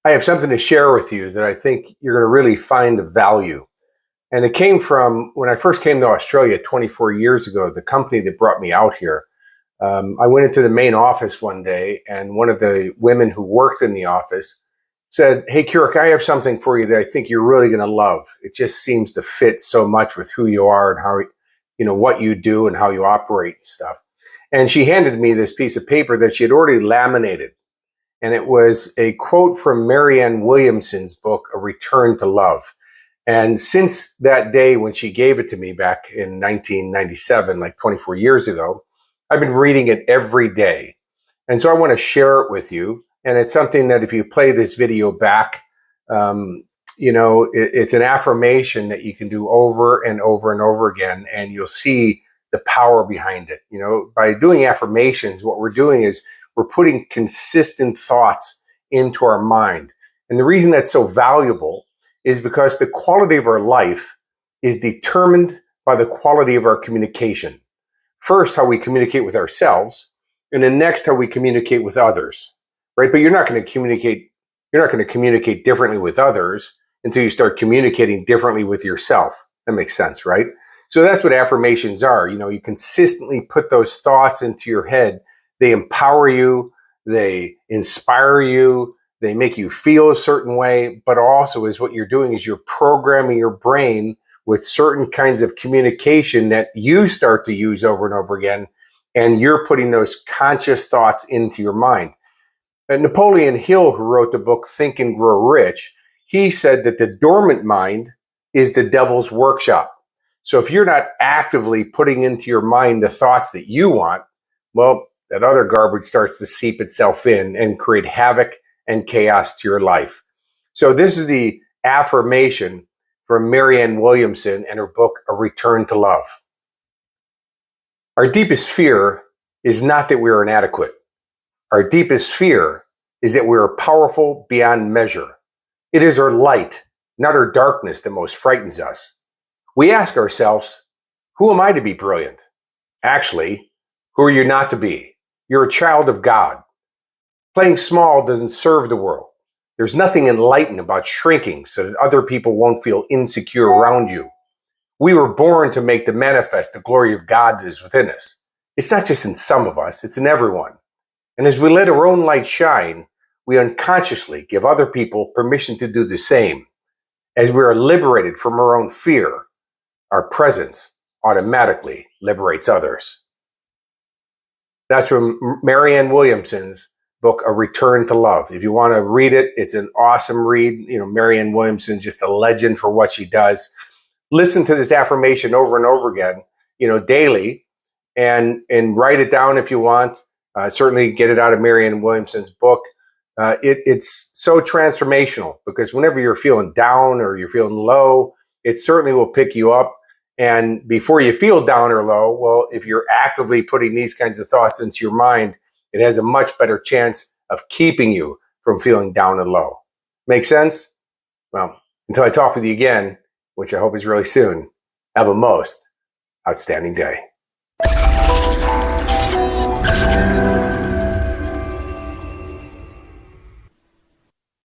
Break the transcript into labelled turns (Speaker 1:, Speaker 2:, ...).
Speaker 1: I have something to share with you that I think you're going to really find of value. And it came from when I first came to Australia 24 years ago, the company that brought me out here. I went into the main office one day, and one of the women who worked in the office said, "Hey, Kurek, I have something for you that I think you're really going to love. It just seems to fit so much with who you are and how, what you do and how you operate and stuff." And she handed me this piece of paper that she had already laminated. And it was a quote from Marianne Williamson's book, A Return to Love. And since that day when she gave it to me back in 1997, like 24 years ago, I've been reading it every day. And so I want to share it with you. And it's something that if you play this video back, it's an affirmation that you can do over and over and over again, and you'll see the power behind it. By doing affirmations, what we're doing is we're putting consistent thoughts into our mind. And the reason that's so valuable is because the quality of our life is determined by the quality of our communication. First, how we communicate with ourselves, and then next, how we communicate with others, right? But you're not going to communicate differently with others until you start communicating differently with yourself. That makes sense, right? So that's what affirmations are. You consistently put those thoughts into your head. They empower you, they inspire you, they make you feel a certain way, but also is what you're doing is you're programming your brain with certain kinds of communication that you start to use over and over again, and you're putting those conscious thoughts into your mind. And Napoleon Hill, who wrote the book Think and Grow Rich, he said that the dormant mind is the devil's workshop. So if you're not actively putting into your mind the thoughts that you want, well, that other garbage starts to seep itself in and create havoc and chaos to your life. So this is the affirmation from Marianne Williamson and her book, A Return to Love. Our deepest fear is not that we are inadequate. Our deepest fear is that we are powerful beyond measure. It is our light, not our darkness, that most frightens us. We ask ourselves, who am I to be brilliant? Actually, who are you not to be? You're a child of God. Playing small doesn't serve the world. There's nothing enlightened about shrinking so that other people won't feel insecure around you. We were born to make the manifest the glory of God that is within us. It's not just in some of us, it's in everyone. And as we let our own light shine, we unconsciously give other people permission to do the same. As we are liberated from our own fear, our presence automatically liberates others. That's from Marianne Williamson's book, A Return to Love. If you want to read it, it's an awesome read. Marianne Williamson's just a legend for what she does. Listen to this affirmation over and over again, daily, and write it down if you want. Certainly get it out of Marianne Williamson's book. It's so transformational because whenever you're feeling down or you're feeling low, it certainly will pick you up. And before you feel down or low, well, if you're actively putting these kinds of thoughts into your mind, it has a much better chance of keeping you from feeling down and low. Make sense? Well, until I talk with you again, which I hope is really soon, have a most outstanding day.